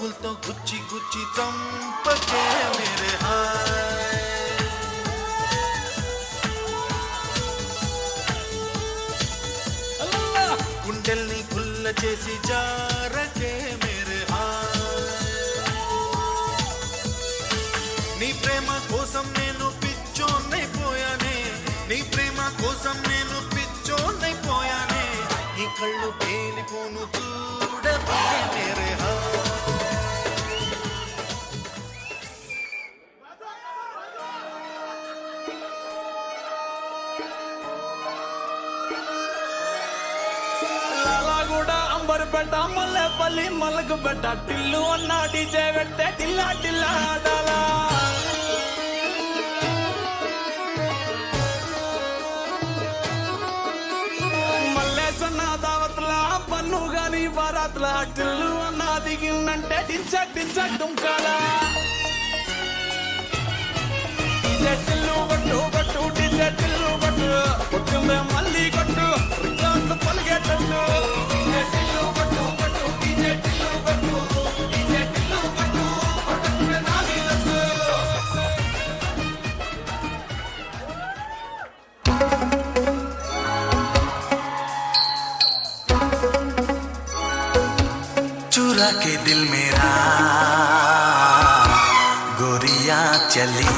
నవ్వులతో గుచ్చి గుచ్చి చంపకే మేరే హాయ్. గుండెల్ని గుల్ల చేసి జారకే మేరే హాయ్. నీ ప్రేమ కోసం నేను పిచ్చోన్నైపోయానే, నీ ప్రేమ కోసం నేను పిచ్చోన్నైపోయానే. నీ కళ్ళు పేలిపోను చూడకే మేరే హాయ్. అంబర్పేట మల్లెపల్లి మల్లకు పెట్ట టిల్లు అన్న డీజే పెట్టే టిల్లా టిల్లా ఆడాలా. మల్లేసన్న దావత్ల పన్ను గాని బారాత్ల టిల్లు అన్న దిగిందంటే టించక్ టించక్ దుంకాలా. డీజే టిల్లు కొట్టు కొట్టు డీజే టిల్లు కొట్టు కొట్టిందే మళ్ళీ కొట్టు రికార్డు పలిగేటట్టు. चुरा के दिल मेरा गोरिया चली,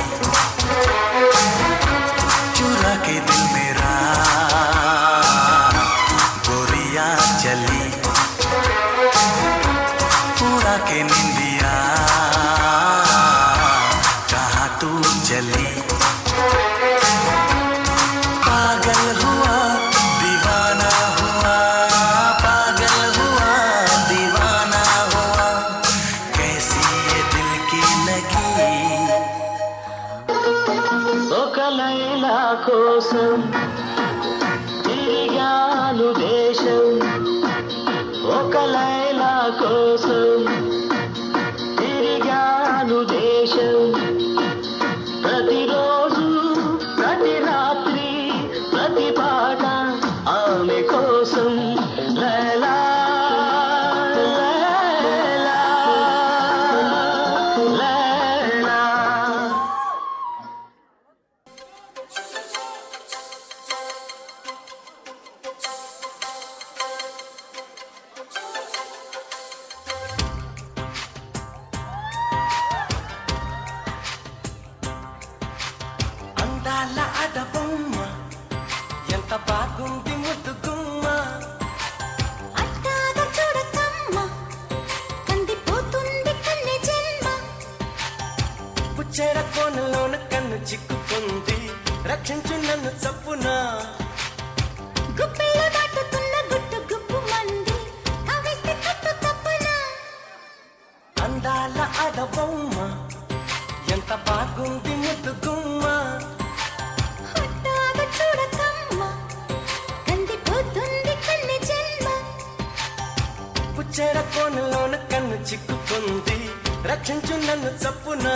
चुरा के दिल मेरा गोरिया चली. पूरा के निंदिया कहाँ तू चली. पागल हुआ दीवाना हुआ, पागल हुआ दीवाना हुआ. कैसी ये दिल की लगी. ఒక లైలా కోసం తిరిగాను దేశం, ఒక లైలా కోసం తిరిగాను దేశం. ప్రతిరోజు ప్రతి రాత్రి ప్రతి పాట ఆమె కోసం. లైలా లైలా లైలా. అందాల ఆడబొమ్మ ఎంత బాగుంది ముద్దుగుమ్మ. అట్టాగా చూడకమ్మ కందిపోతుంది కన్నె జన్మ. పుచ్చేర కోనలోన కన్ను చిక్కుకుంది రక్షించు నన్ను చప్పున. గుప్పెళ్ళు దాటుతున్న గుట్టు గుప్పు మంది కవిస్తే కట్టు తప్పున. అందాల ఆడబొమ్మ ఎంత బాగుంది ముద్దుగుమ్మ. అట్టాగా చూడకమ్మ కందిపోతుంది కన్నె జన్మ. పుచ్చేర కోనలోన కన్ను చిక్కుకుంది రక్షించు నన్ను చప్పున.